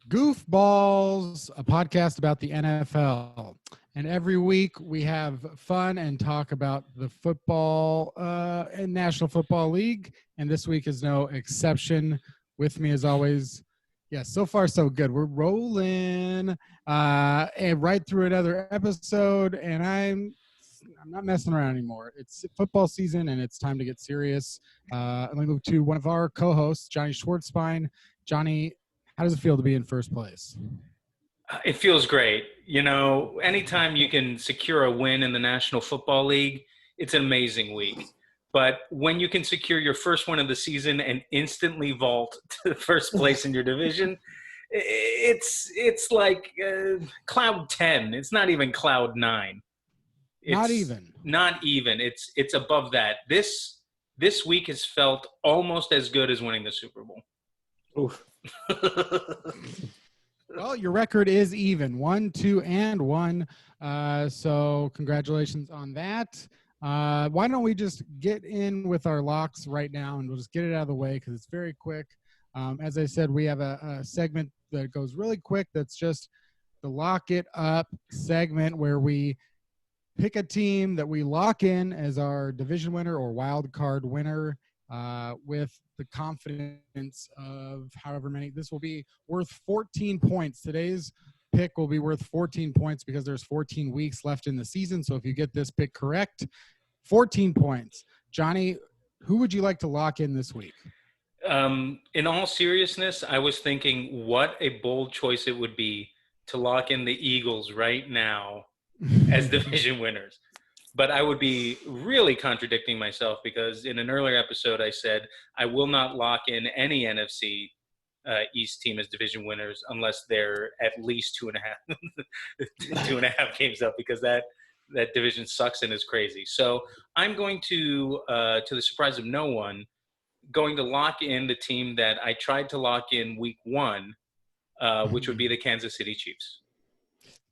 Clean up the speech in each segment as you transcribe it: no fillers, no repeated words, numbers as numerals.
Goofballs, a podcast about the NFL. And every week we have fun and talk about the football and National Football League. And this week is no exception. With me, as always, yes, so far so good. We're rolling and right through another episode. And I'm not messing around anymore. It's football season and it's time to get serious. I'm going to move to one of our co-hosts, Johnny Schwartzbein. Johnny, how does it feel to be in first place? It feels great. You know, anytime you can secure a win in the National Football League, it's an amazing week. But when you can secure your first win of the season and instantly vault to first place in your division, it's like cloud 10. It's not even cloud 9. Not even. Not even. It's above that. This week has felt almost as good as winning the Super Bowl. Oof. Well, your record is even, 1-2-1. So congratulations on that. Why don't we just get in with our locks right now, and we'll just get it out of the way because it's very quick. As I said, we have a segment that goes really quick. That's just the lock it up segment where we pick a team that we lock in as our division winner or wild card winner with the confidence of however many. This will be worth 14 points. Today's pick will be worth 14 points because there's 14 weeks left in the season. So if you get this pick correct, 14 points. Johnny, who would you like to lock in this week? In all seriousness, I was thinking what a bold choice it would be to lock in the Eagles right now as division winners. But I would be really contradicting myself because in an earlier episode I said I will not lock in any NFC East team as division winners unless they're at least 2.5 games up, because that division sucks and is crazy. So I'm going to the surprise of no one, going to lock in the team that I tried to lock in week 1, which would be the Kansas City Chiefs.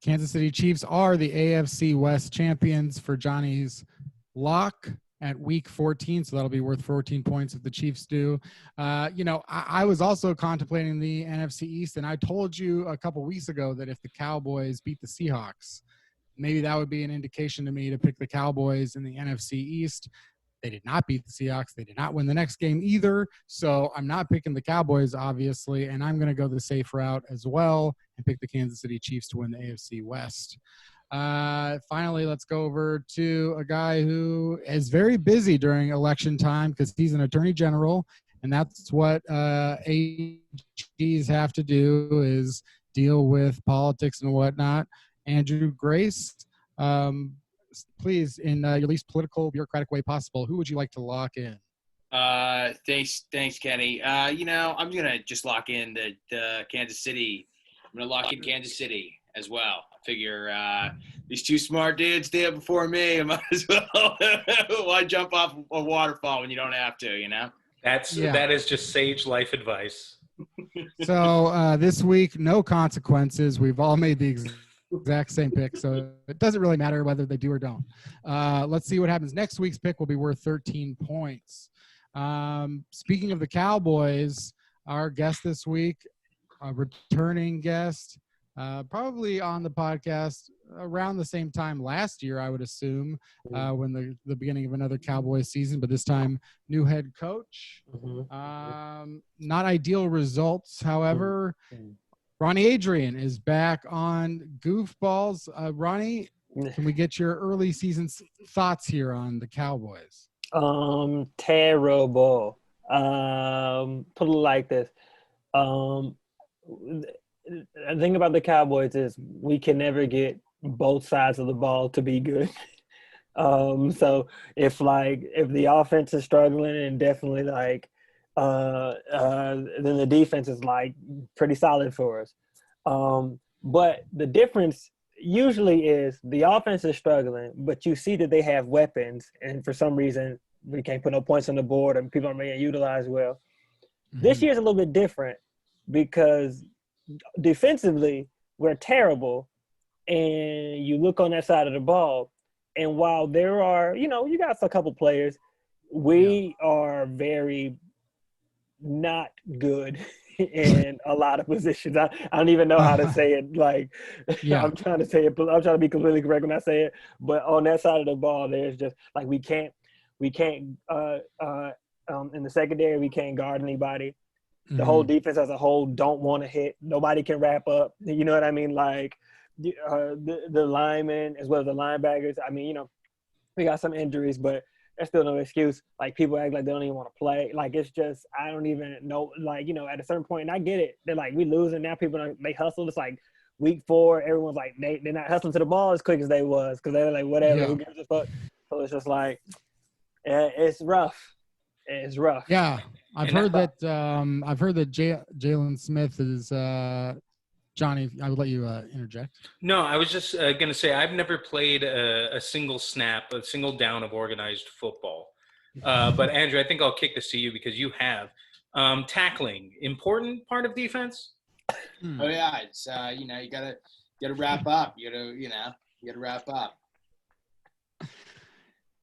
Kansas City Chiefs are the AFC West champions for Johnny's lock at week 14, so that'll be worth 14 points if the Chiefs do. I was also contemplating the NFC East, and I told you a couple weeks ago that if the Cowboys beat the Seahawks, maybe that would be an indication to me to pick the Cowboys in the NFC East. They did not beat the Seahawks. They did not win the next game either. So I'm not picking the Cowboys, obviously, and I'm going to go the safe route as well and pick the Kansas City Chiefs to win the AFC West. Finally, let's go over to a guy who is very busy during election time because he's an attorney general, and that's what AGs have to do is deal with politics and whatnot. Andrew Grace, please, in your least political, bureaucratic way possible, who would you like to lock in? Thanks, Kenny. I'm gonna just lock in the Kansas City. I'm gonna lock in Kansas City as well. Figure these two smart dudes did it before me. I might as well. Why jump off a waterfall when you don't have to? You know. That is just sage life advice. So this week, no consequences. We've all made the exact same pick, so it doesn't really matter whether they do or don't. Let's see what happens. Next week's pick will be worth 13 points. Speaking of the Cowboys, our guest this week, a returning guest, probably on the podcast around the same time last year, I would assume, when the beginning of another Cowboys season, but this time new head coach. Not ideal results, however. Ronnie Adrian is back on Goofballs. Ronnie, can we get your early season thoughts here on the Cowboys? Terrible. Put it like this. The thing about the Cowboys is we can never get both sides of the ball to be good. So if the offense is struggling and definitely then the defense is pretty solid for us. But the difference usually is the offense is struggling, but you see that they have weapons, and for some reason we can't put no points on the board and people aren't being utilized well. This year's a little bit different because defensively we're terrible, and you look on that side of the ball, and while there are, you got a couple players, we are very not good in a lot of positions. I don't even know how to say it. Like, Yeah. I'm trying to say it. I'm trying to be completely correct when I say it. But on that side of the ball, there's just like we can't in the secondary we can't guard anybody. The whole defense as a whole don't want to hit. Nobody can wrap up. You know what I mean? Like the linemen as well as the linebackers. I mean, we got some injuries, but that's still no excuse. Like people act like they don't even want to play. Like it's just I don't even know. Like at a certain point, and I get it. They're like we losing now. People they hustle. It's like week 4. Everyone's like they're not hustling to the ball as quick as they was because they're like whatever. Yeah. Who gives a fuck? So it's just like it's rough. It's rough. Yeah. I've heard that Jalen Smith is Johnny. I would let you interject. No, I was just going to say I've never played a single snap, a single down of organized football. But Andrew, I think I'll kick this to you because you have tackling. Important part of defense. Oh yeah, it's you gotta wrap up. You gotta wrap up.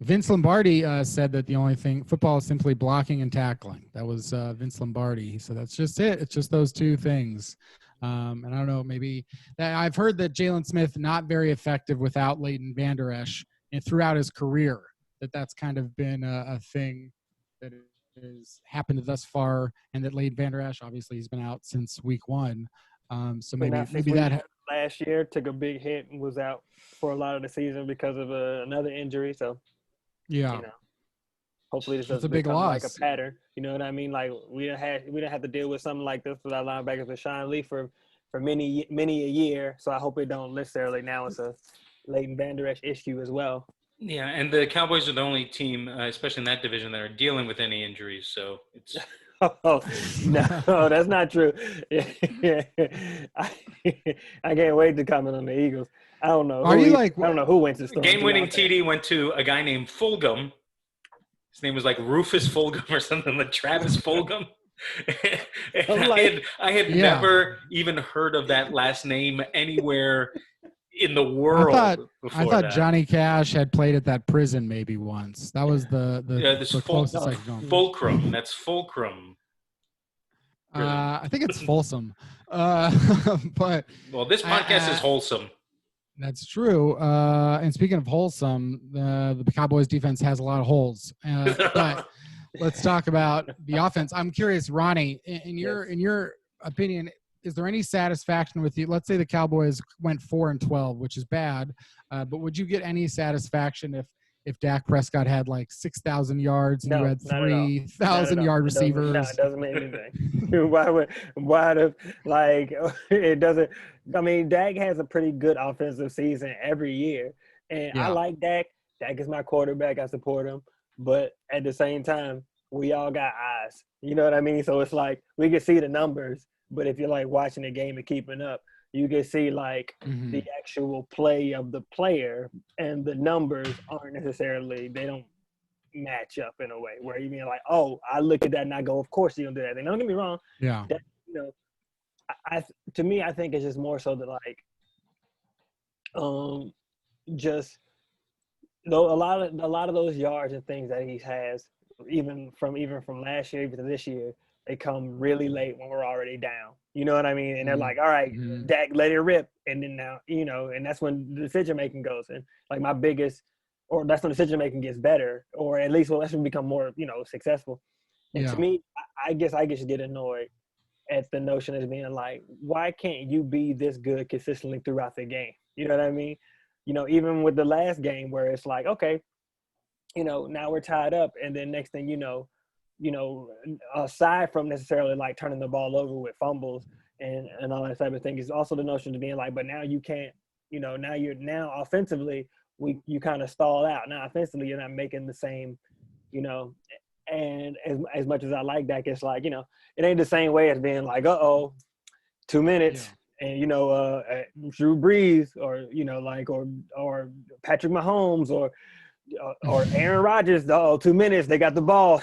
Vince Lombardi said that the only thing football is simply blocking and tackling. That was Vince Lombardi. So that's just it. It's just those two things. And I don't know, maybe I've heard that Jalen Smith not very effective without Leighton Vander Esch and throughout his career. That's kind of been a thing that has happened thus far, and that Leighton Vander Esch obviously he's been out since week 1. So maybe that last year took a big hit and was out for a lot of the season because of another injury. So yeah. Hopefully this doesn't become like a pattern. You know what I mean? Like we don't have to deal with something like this with our linebackers with Sean Lee for many a year. So I hope it don't necessarily now it's a Leighton Vander Esch issue as well. Yeah, and the Cowboys are the only team, especially in that division, that are dealing with any injuries. So it's oh no, that's not true. I can't wait to comment on the Eagles. I don't know. I don't know who went to the game-winning TD went to a guy named Fulgham. His name was like Rufus Fulgham or something, like Travis Fulgham. I had never even heard of that last name anywhere in the world. I thought Johnny Cash had played at that prison maybe once. That was the closest I could go. Fulcrum. That's Fulcrum. I think it's Folsom. But this podcast is wholesome. That's true. And speaking of wholesome, the Cowboys defense has a lot of holes. But let's talk about the offense. I'm curious, Ronnie, in your opinion, is there any satisfaction with you? Let's say the Cowboys went 4-12, which is bad, but would you get any satisfaction if Dak Prescott had like 6,000 yards and you had 3,000-yard receivers? No, it doesn't mean anything. It doesn't. I mean, Dak has a pretty good offensive season every year, and I like Dak. Dak is my quarterback. I support him, but at the same time, we all got eyes. You know what I mean? So it's like we can see the numbers, but if you're like watching the game and keeping up, you can see like the actual play of the player, and the numbers aren't necessarily, they don't match up in a way where you mean like, oh, I look at that and I go, of course you're gonna do that. And don't get me wrong. Yeah. That, to me, I think it's just more so that like, just though a lot of those yards and things that he has, even from last year even to this year, they come really late when we're already down. You know what I mean? And they're like, all right, Dak, let it rip. And then now, and that's when the decision-making goes. And like that's when decision-making gets better, or at least, that's when we become more, successful. And to me, I guess I just get annoyed at the notion of being like, why can't you be this good consistently throughout the game? You know what I mean? Even with the last game where it's like, okay, now we're tied up. And then next thing aside from necessarily like turning the ball over with fumbles and all that type of thing, is also the notion of being like, but now you can't, now offensively, you kind of stall out. Now offensively, you're not making the same, and as much as I like that, it's like, it ain't the same way as being like, 2 minutes. Yeah. And, Drew Brees or, or Patrick Mahomes or Aaron Rodgers, 2 minutes, they got the ball.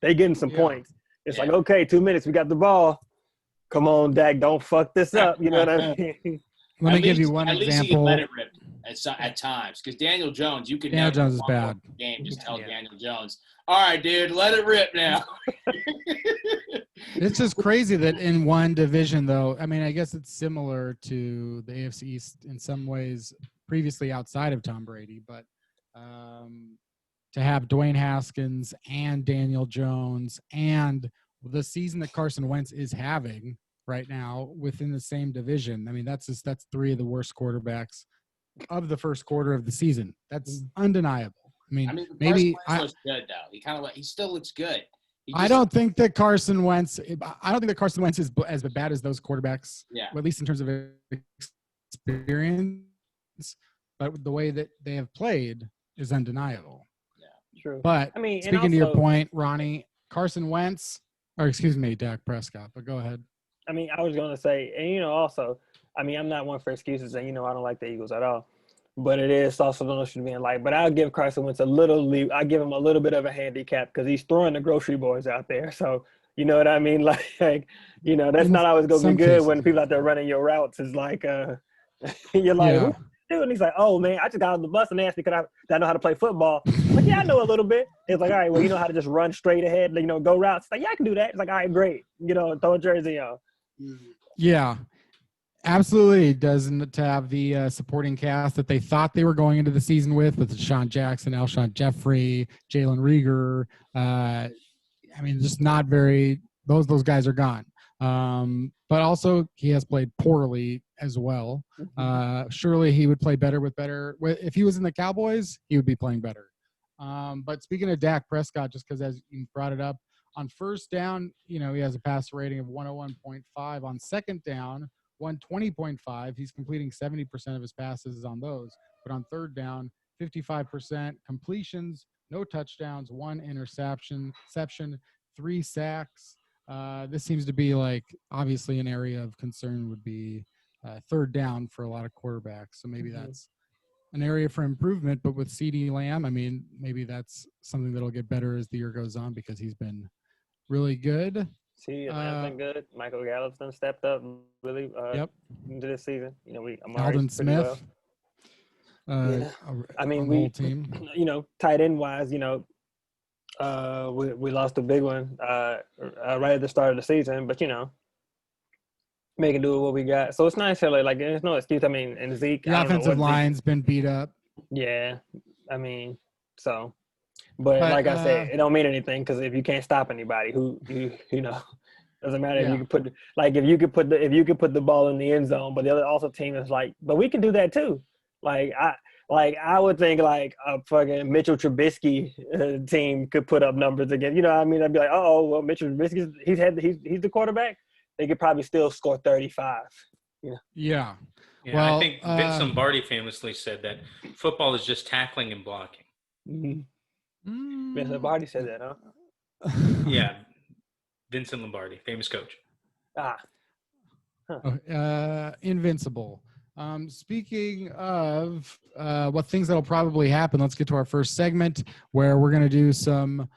They getting some points. It's like, okay, 2 minutes, we got the ball. Come on, Dak, don't fuck this up. You know what I mean? Let me give you one At least you can example. let it rip at times, because Daniel Jones, you could Daniel never Jones is walk over bad. the game. Just tell Yeah. Daniel Jones, all right, dude, let it rip now. It's just crazy that in one division, though. I mean, I guess it's similar to the AFC East in some ways, previously outside of Tom Brady, but to have Dwayne Haskins and Daniel Jones and the season that Carson Wentz is having right now within the same division. I mean, that's three of the worst quarterbacks of the first quarter of the season. That's undeniable. I mean maybe Carson Wentz looks good though. He still looks good. I don't think that Carson Wentz is as bad as those quarterbacks. Yeah. At least in terms of experience, but the way that they have played is undeniable. Yeah. True. But I mean, speaking to your point, Ronnie, Dak Prescott, but go ahead. I mean, I was going to say, and also, I mean, I'm not one for excuses, and I don't like the Eagles at all. But it is also the notion of being like, but I'll give Carson Wentz I give him a little bit of a handicap because he's throwing the grocery boys out there. So, you know what I mean? Like that's not always going to be good cases. when people out there running your routes is like, you're like, Yeah. dude, and he's like, oh man, I just got on the bus and asked me because I know how to play football. I'm like, yeah, I know a little bit. It's like, all right, well, you know how to just run straight ahead, go routes. It's like, yeah, I can do that. It's like, all right, great. Throw a jersey on. Yeah, absolutely. Doesn't have the supporting cast that they thought they were going into the season with Deshaun Jackson, Alshon Jeffrey, Jalen Rieger. I mean, just not very. Those guys are gone. But also he has played poorly as well. Surely he would play better if he was in the Cowboys, he would be playing better. But speaking of Dak Prescott, just because as you brought it up, on first down, he has a passer rating of 101.5. On second down, 120.5. He's completing 70% of his passes on those. But on third down, 55% completions, no touchdowns, 1 interception, 3 sacks. This seems to be obviously an area of concern would be third down for a lot of quarterbacks. So maybe that's an area for improvement. But with CeeDee Lamb, I mean, maybe that's something that'll get better as the year goes on because he's been really good. CeeDee Lamb's been good. Michael Gallup's done stepped up really into this season. Alden Smith. I mean, the whole team. Tight end wise, we lost a big one right at the start of the season, but making do with what we got. So it's nice to there's no excuse. I mean, and Zeke, the offensive line's been beat up. Yeah, I mean, so, but like I said, it don't mean anything because if you can't stop anybody, doesn't matter if you can put if you could put the ball in the end zone, but the other team is but we can do that too. I would think a fucking Mitchell Trubisky team could put up numbers again. You know what I mean? I'd be like, oh, well, Mitchell Trubisky, he's the quarterback. They could probably still score 35. Yeah. Well, I think Vince Lombardi famously said that football is just tackling and blocking. Mm-hmm. Vince Lombardi said that, huh? Yeah. Vincent Lombardi, famous coach. Invincible. Speaking of what things that'll probably happen, let's get to our first segment where we're going to do some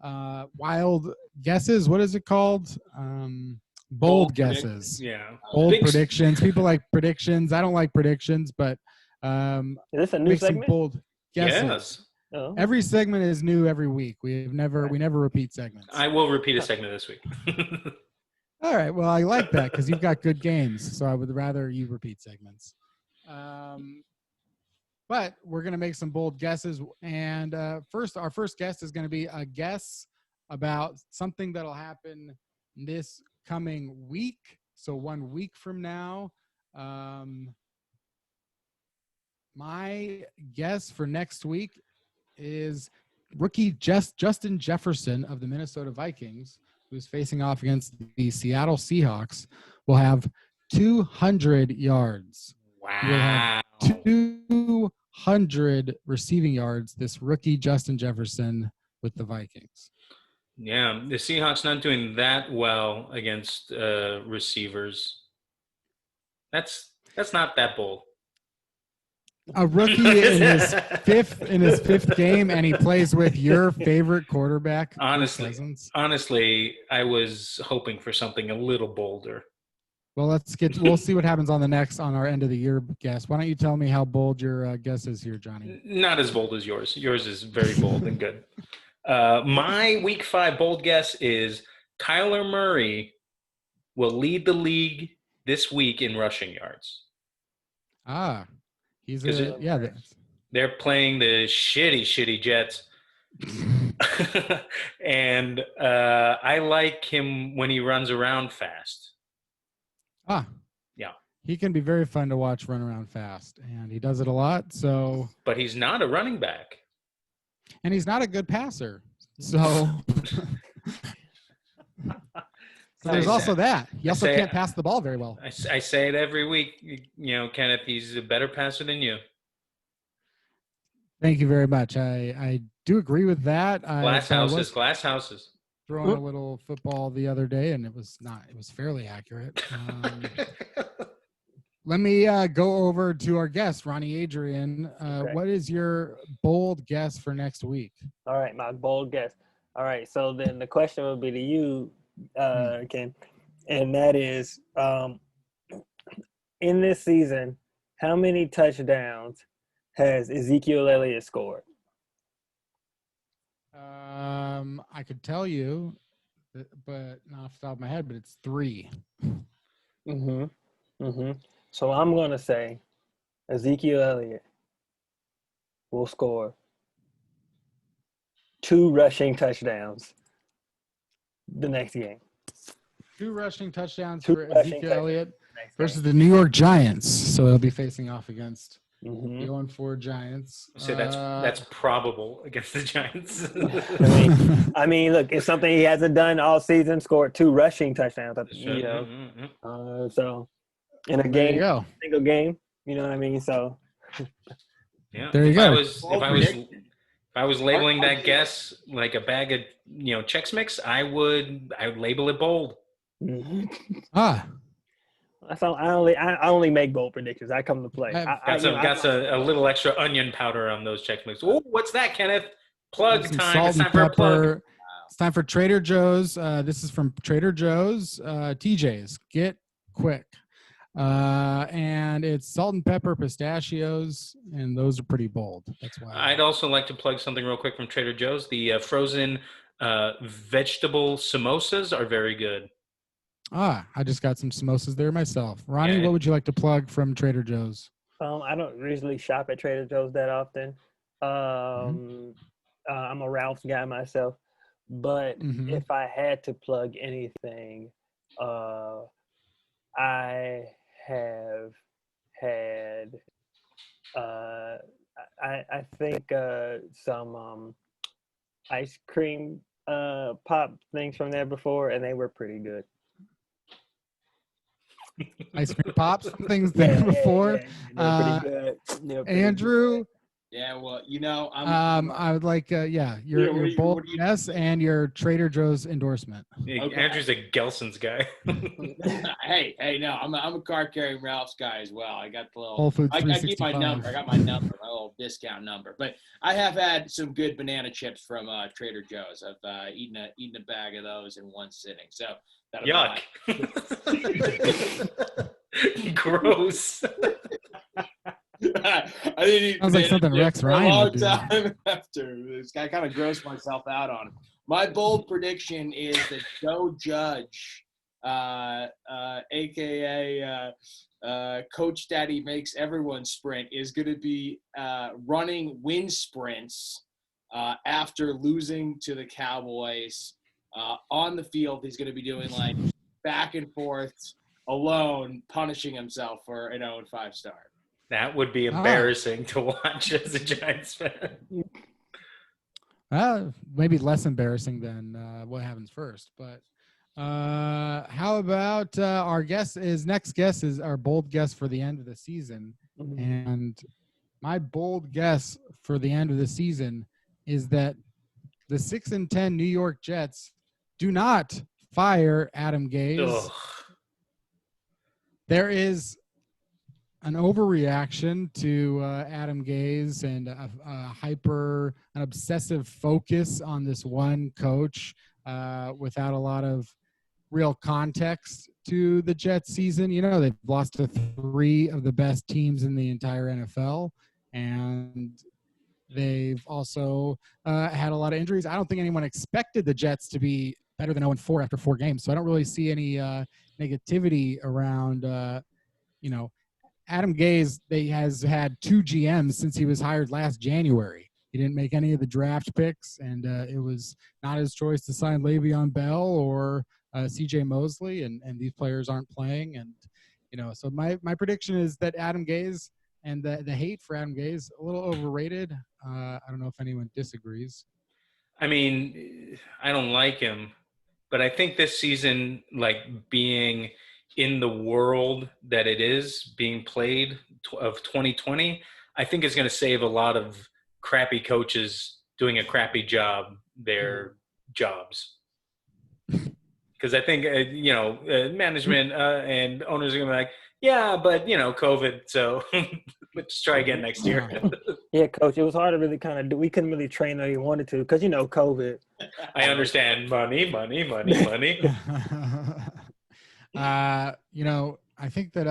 wild guesses. What is it called? Bold guesses. Bold predictions. People like predictions. I don't like predictions, but is this a new segment? Bold guesses. Yes. Oh. Every segment is new every week. We never repeat segments. I will repeat a segment this week. All right. Well, I like that because you've got good games, so I would rather you repeat segments. But we're going to make some bold guesses. And our first guess is going to be a guess about something that'll happen this coming week. So 1 week from now. My guess for next week is rookie Justin Jefferson of the Minnesota Vikings, who's facing off against the Seattle Seahawks, will have 200 yards. Wow. Will have 200 receiving yards, this rookie Justin Jefferson with the Vikings. Yeah, the Seahawks not doing that well against receivers. That's not that bold. A rookie in his fifth game, and he plays with your favorite quarterback. Honestly, I was hoping for something a little bolder. Well, we'll see what happens on our end of the year guess. Why don't you tell me how bold your guess is here, Johnny? Not as bold as yours. Yours is very bold and good. My week 5 bold guess is Kyler Murray will lead the league this week in rushing yards. They're playing the shitty Jets. And I like him when he runs around fast. Yeah. He can be very fun to watch run around fast, and he does it a lot. So, but he's not a running back, and he's not a good passer. So, there's also that. He also can't pass the ball very well. I say it every week. Kenneth, he's a better passer than you. Thank you very much. I do agree with that. Glass houses. Throwing a little football the other day, and it was fairly accurate. Let me go over to our guest, Ronnie Adrian. Okay. What is your bold guess for next week? All right, my bold guess. All right, so then the question would be to you, Ken, and that is, in this season, how many touchdowns has Ezekiel Elliott scored? I could tell you, but not off the top of my head, but it's 3. So I'm going to say Ezekiel Elliott will score 2 rushing touchdowns the next game. 2 rushing touchdowns for Ezekiel Elliott versus the New York Giants. So they'll be facing off against the 0-4 Giants. So that's probable against the Giants. I mean, look, it's something he hasn't done all season. Scored 2 rushing touchdowns. So in a game, single game, you know what I mean. So yeah, there you go. If I was labeling that guess like a bag of Chex Mix, I would label it bold. That's all, I only make bold predictions. I come to play. Got a little extra onion powder on those Chex Mix. Oh, what's that, Kenneth? Plug time. It's time for a plug. It's time for Trader Joe's. This is from Trader Joe's. TJ's. Get quick. And it's salt and pepper pistachios, and those are pretty bold. That's why. I'd also like to plug something real quick from Trader Joe's. The frozen vegetable samosas are very good. I just got some samosas there myself. Ronnie, what would you like to plug from Trader Joe's? I don't usually shop at Trader Joe's that often. I'm a Ralph's guy myself. But if I had to plug anything, I have had, I think some ice cream pop things from there before, and they were pretty good. Ice cream pops, things there before. Pretty good. Andrew. Yeah, well, I would like, your bold guess and your Trader Joe's endorsement. Okay. Andrew's a Gelson's guy. hey, no, I'm a car carrying Ralph's guy as well. I got the little Whole Foods I keep my number. I got my number, my little discount number. But I have had some good banana chips from Trader Joe's. I've eaten a bag of those in one sitting. So that'll yuck. Gross. I didn't eat sounds like something Rex Ryan a long would do. time after. I kind of grossed myself out on him. My bold prediction is that Joe Judge, aka Coach Daddy makes everyone sprint, is going to be running wind sprints after losing to the Cowboys on the field. He's going to be doing like back and forth alone, punishing himself for an 0-5 start. That would be embarrassing to watch as a Giants fan. Maybe less embarrassing than what happens first. But how about our next guess is our bold guess for the end of the season. And my bold guess for the end of the season is that the 6-10 New York Jets do not fire Adam Gase. Ugh. There is an overreaction to Adam Gase and an obsessive focus on this one coach without a lot of real context to the Jets season. You know, they've lost to 3 of the best teams in the entire NFL, and they've also had a lot of injuries. I don't think anyone expected the Jets to be better than 0-4 after 4 games, so I don't really see any negativity around, Adam Gase. They has had 2 GMs since he was hired last January. He didn't make any of the draft picks, and it was not his choice to sign Le'Veon Bell or C.J. Mosley, and these players aren't playing. And, so my prediction is that Adam Gase and the hate for Adam Gase, a little overrated. I don't know if anyone disagrees. I mean, I don't like him, but I think this season, like being in the world that it is being played of 2020, I think is going to save a lot of crappy coaches doing a crappy job their jobs. Because I think, management and owners are going to be like, yeah, but, COVID, so let's try again next year. Yeah, Coach, it was hard to really kind of do. We couldn't really train how you wanted to because, COVID. I understand. Money. I think that,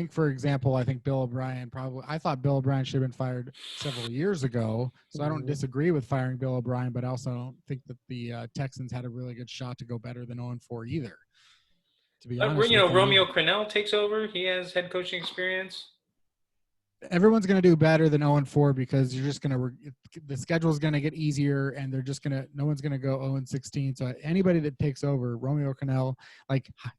for example, I think Bill O'Brien I thought Bill O'Brien should have been fired several years ago. So I don't disagree with firing Bill O'Brien, but I also don't think that the Texans had a really good shot to go better than 0-4 either. To be honest, Romeo Crennel takes over. He has head coaching experience. Everyone's going to do better than 0-4 because you're just going to the schedule is going to get easier, and they're just going to no one's going to go 0-16. So anybody that takes over, Romeo Crennel,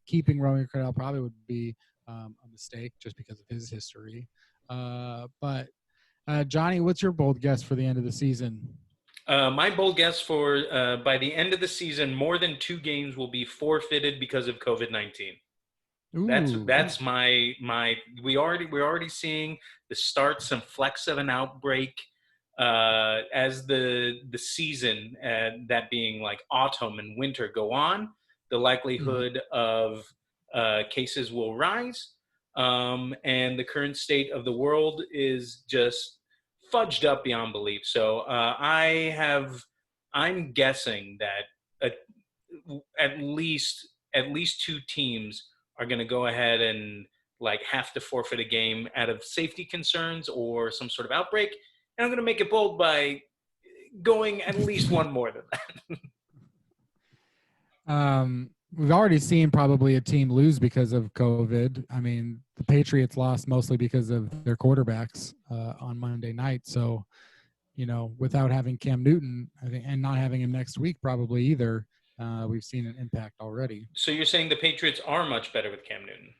keeping Romeo Crennel probably would be a mistake just because of his history. But Johnny, what's your bold guess for the end of the season? My bold guess for by the end of the season, more than 2 games will be forfeited because of COVID-19. That's my we're already seeing the starts and flecks of an outbreak as the season, that being like autumn and winter, go on. The likelihood of cases will rise, and the current state of the world is just fudged up beyond belief. So I'm guessing that at least 2 teams are going to go ahead and have to forfeit a game out of safety concerns or some sort of outbreak. And I'm going to make it bold by going at least one more than that. We've already seen probably a team lose because of COVID. I mean, the Patriots lost mostly because of their quarterbacks on Monday night. So, without having Cam Newton, I think, and not having him next week probably either, we've seen an impact already. So you're saying the Patriots are much better with Cam Newton?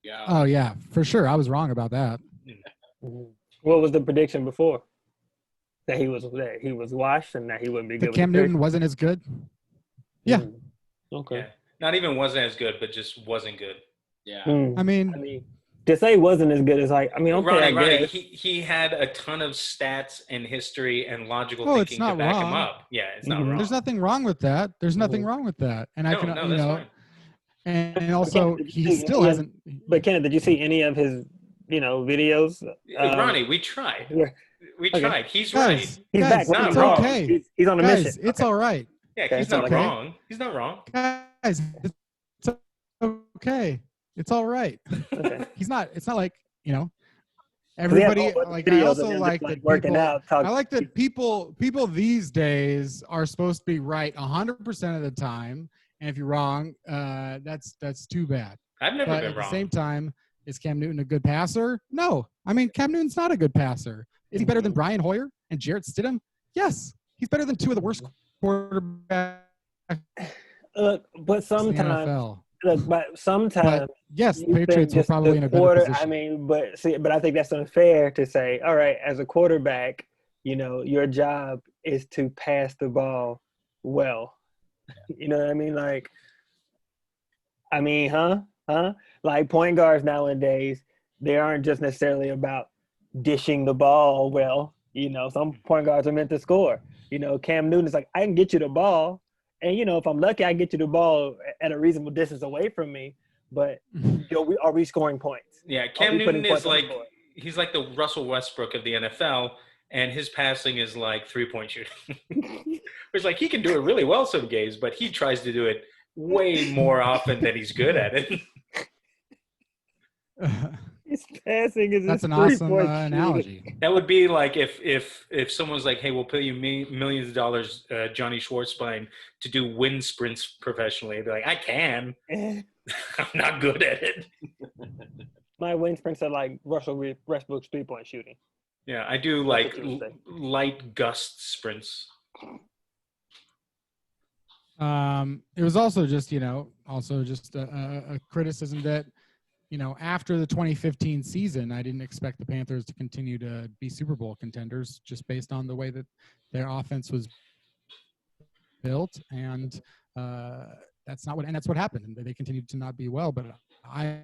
Yeah. Oh, yeah, for sure. I was wrong about that. What was the prediction before? That he was washed and that he wouldn't be good. Cam Newton wasn't as good? Yeah. Okay. Yeah. Not even wasn't as good, but just wasn't good. Yeah. I mean, to say wasn't as good as okay, Ronnie, he had a ton of stats and history and logical thinking to back him up. Yeah, it's not wrong. There's nothing wrong with that. There's nothing wrong with that. And I can, fine. And also he still hasn't. But Kenneth, did you see any of his, videos? Ronnie, we tried. We tried. He's guys, right. He's back. It's okay. He's on a mission. It's all right. Yeah, he's not wrong. He's not wrong. Guys, it's okay. It's all right. Okay. It's not like, everybody, I also like that working out. I like that people these days are supposed to be right 100% of the time. And if you're wrong, that's too bad. I've never been wrong. At the same time, is Cam Newton a good passer? No. I mean, Cam Newton's not a good passer. Is he better than Brian Hoyer and Jarrett Stidham? Yes. He's better than 2 of the worst quarterbacks. But sometimes, yes, the Patriots were probably in a better position. I mean, but I think that's unfair to say, all right, as a quarterback, your job is to pass the ball well. You know what I mean? Like point guards nowadays, they aren't just necessarily about dishing the ball well. Some point guards are meant to score. Cam Newton is like, I can get you the ball. And, if I'm lucky, I get you the ball at a reasonable distance away from me. But, are we scoring points? Yeah, Cam Newton is he's like the Russell Westbrook of the NFL, and his passing is like 3-point shooting. It's like he can do it really well some games, but he tries to do it way more often than he's good at it. His passing is That's his an awesome three-point analogy. That would be like if someone's like, "Hey, we'll pay you millions of dollars, Johnny Schwartzbein, to do wind sprints professionally." I'd be like, "I can. shooting. I'm not good at it." My wind sprints are like Russell Westbrook's three-point shooting. Yeah, I do like what you would say. light gust sprints. It was also just, a criticism that, after the 2015 season, I didn't expect the Panthers to continue to be Super Bowl contenders just based on the way that their offense was built. And that's what happened. And they continued to not be well. But I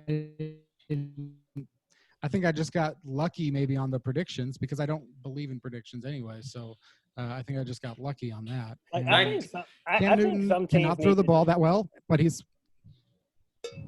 think I just got lucky maybe on the predictions because I don't believe in predictions anyway. So I think I just got lucky on that. Like, And I think Cam think Newton some teams cannot throw the ball that well, but he's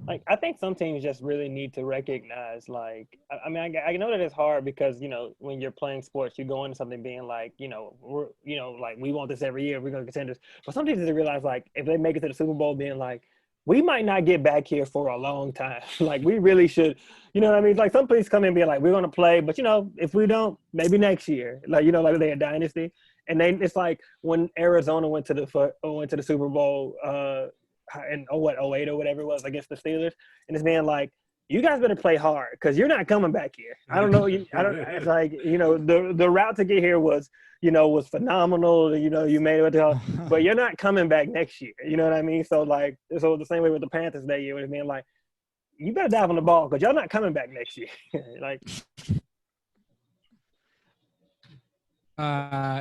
I think some teams just really need to recognize, I know that it's hard because, when you're playing sports, you go into something being like, we want this every year, we're going to contend this. But some teams they realize, if they make it to the Super Bowl, being like, we might not get back here for a long time. We really should, you know what I mean? Some teams come in and be like, we're going to play, but, if we don't, maybe next year. Like they're a dynasty. And it's like when Arizona went to the Super Bowl in 08 or whatever it was against the Steelers, and it's being like, you guys better play hard because you're not coming back here. I don't know. It's like, the route to get here was phenomenal. You made it, but you're not coming back next year. You know what I mean? So the same way with the Panthers that year, it's being like, you better dive on the ball because y'all not coming back next year.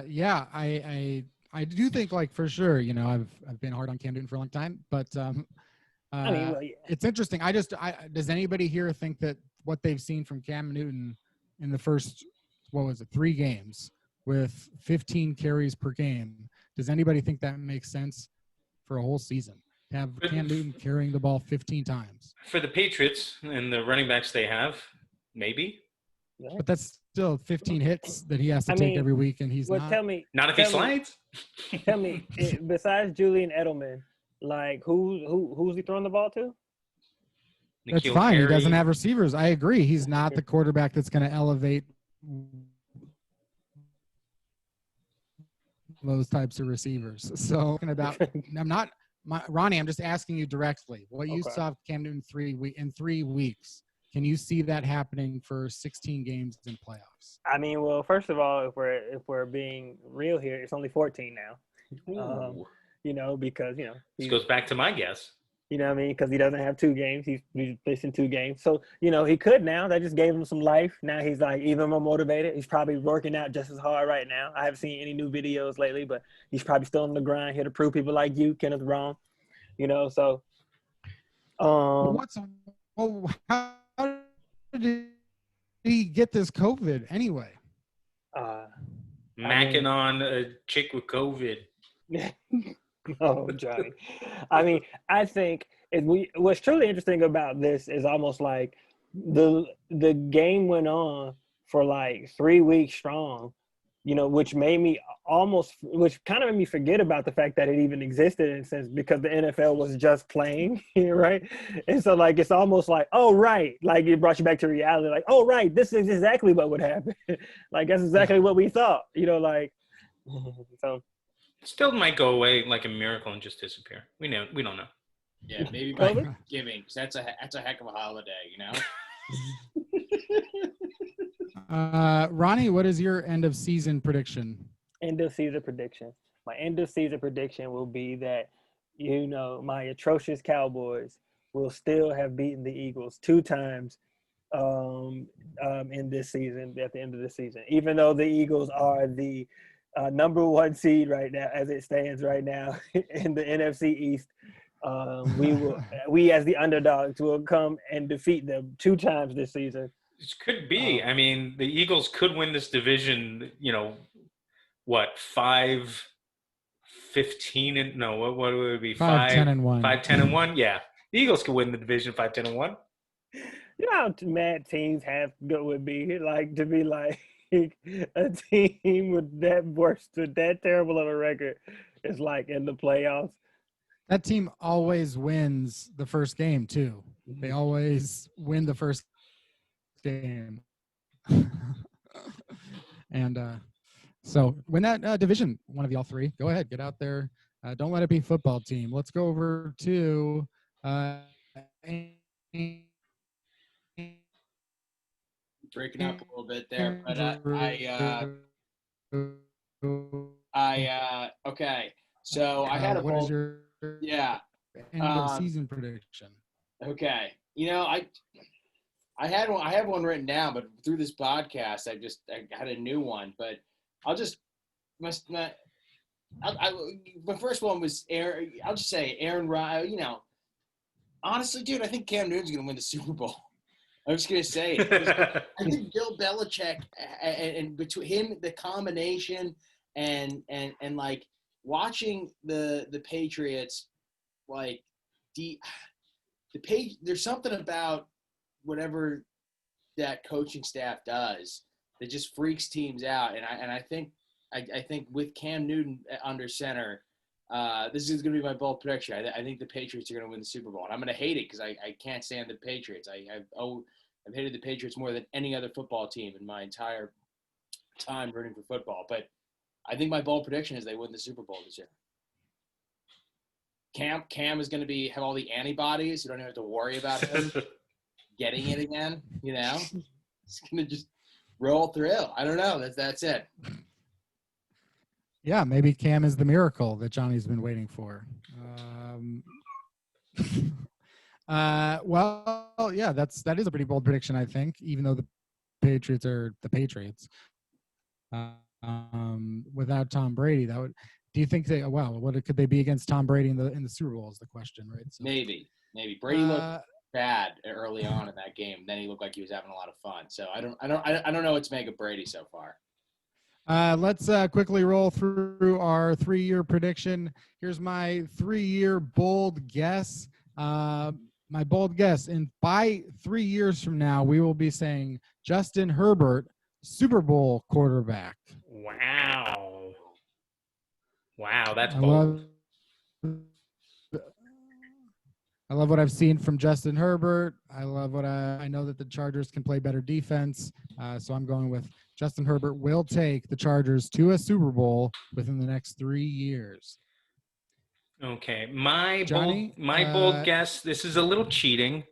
Yeah, I do think for sure, I've been hard on Cam Newton for a long time, but Yeah. It's interesting. Does anybody here think that what they've seen from Cam Newton in the first, 3 games with 15 carries per game, does anybody think that makes sense for a whole season? To have Cam Newton carrying the ball 15 times. For the Patriots and the running backs they have, maybe. Yeah. But that's still 15 hits that he has to take every week, and he's not. Not if he slides. Tell me, besides Julian Edelman, who's he throwing the ball to? That's fine. He doesn't have receivers. I agree. He's not the quarterback that's going to elevate those types of receivers. So Ronnie, I'm just asking you directly. What you saw of Cam Newton in 3 weeks, can you see that happening for 16 games in playoffs? I mean, well, first of all, if we're being real here, it's only 14 now. Because this goes back to my guess. You know what I mean? Because he doesn't have 2 games. He's missing 2 games. So, he could now. That just gave him some life. Now he's even more motivated. He's probably working out just as hard right now. I haven't seen any new videos lately, but he's probably still on the grind here to prove people like you, Kenneth, wrong. So. How did he get this COVID anyway? Macking on a chick with COVID. Oh, Johnny. I think what's truly interesting about this is almost like the game went on for 3 weeks strong, which kind of made me forget about the fact that it even existed in a sense because the NFL was just playing, right? And so it's almost like, oh, right. It brought you back to reality. Oh, right. This is exactly what would happen. That's exactly what we thought, so. Still might go away like a miracle and just disappear. We don't know. Yeah, maybe by Thanksgiving, because that's a heck of a holiday, Ronnie, what is your end of season prediction? End of season prediction. My end of season prediction will be that my atrocious Cowboys will still have beaten the Eagles 2 times in this season at the end of the season, even though the Eagles are the number 1 seed right now, as it stands right now in the NFC East. We as the underdogs will come and defeat them 2 times this season. This could be. The Eagles could win this division. 5-15 and no, what would it be? 5-10-1. 5-10-1. Yeah, the Eagles could win the division 5-10-1. You know how mad teams would be to be a team with that worst, with that terrible of a record is in the playoffs. That team always wins the first game too. They always win the first game. And so win that division, one of y'all three. Go ahead, get out there. Don't let it be football team. Let's go over to Breaking up a little bit there, but okay. So I had a what is bold, your end of season prediction? Okay, I have one written down, but through this podcast, I had a new one. But I'll just my first one was Aaron. I'll just say Aaron Rodgers. Honestly, dude, I think Cam Newton's gonna win the Super Bowl. I'm just gonna say it. I think Bill Belichick and between him, the combination and like watching the Patriots, like there's something about whatever that coaching staff does that just freaks teams out, and I think with Cam Newton under center, this is going to be my bold prediction. I think the Patriots are going to win the Super Bowl, and I'm going to hate it because I can't stand the Patriots. I've hated the Patriots more than any other football team in my entire time rooting for football, but I think my bold prediction is they win the Super Bowl this year. Cam is going to have all the antibodies. You don't even have to worry about him getting it again. It's going to just roll through. I don't know. That's it. Yeah, maybe Cam is the miracle that Johnny's been waiting for. Well, yeah, that is a pretty bold prediction, I think, even though the Patriots are the Patriots. Without Tom Brady, do you think what could they be against Tom Brady in the Super Bowl is the question, right? So, maybe Brady looked bad early on in that game. Then he looked like he was having a lot of fun. So I don't know what to make of Brady so far. Let's quickly roll through our 3-year prediction. Here's my 3-year bold guess. My bold guess, and by 3 years from now, we will be saying Justin Herbert, Super Bowl quarterback. Wow, that's bold. I love what I've seen from Justin Herbert. I love what I know that the Chargers can play better defense. So I'm going with Justin Herbert will take the Chargers to a Super Bowl within the next 3 years. Okay, my Johnny, bold guess. This is a little cheating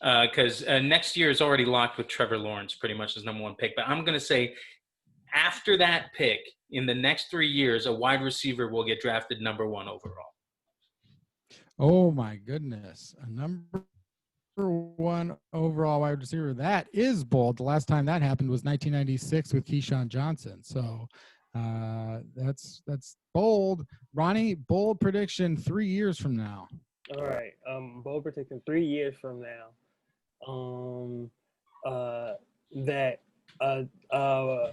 because next year is already locked with Trevor Lawrence pretty much as number 1 pick. But I'm going to say after that pick, in the next 3 years, a wide receiver will get drafted number 1 overall. Oh my goodness, a number 1 overall wide receiver. That is bold. The last time that happened was 1996 with Keyshawn Johnson. So that's bold. Ronnie, bold prediction 3 years from now. All right. Bold prediction 3 years from now. That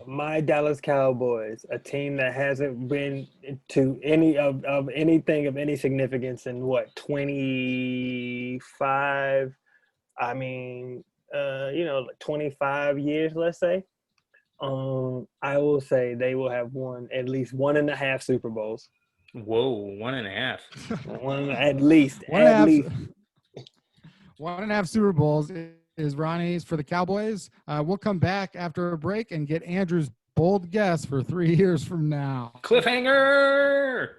my Dallas Cowboys, a team that hasn't been to any of anything of any significance in 25. I mean, 25 years, let's say. I will say they will have won at least 1.5 Super Bowls. Whoa, 1.5. One at least. 1.5 Super Bowls is Ronnie's for the Cowboys. We'll come back after a break and get Andrew's bold guess for 3 years from now. Cliffhanger!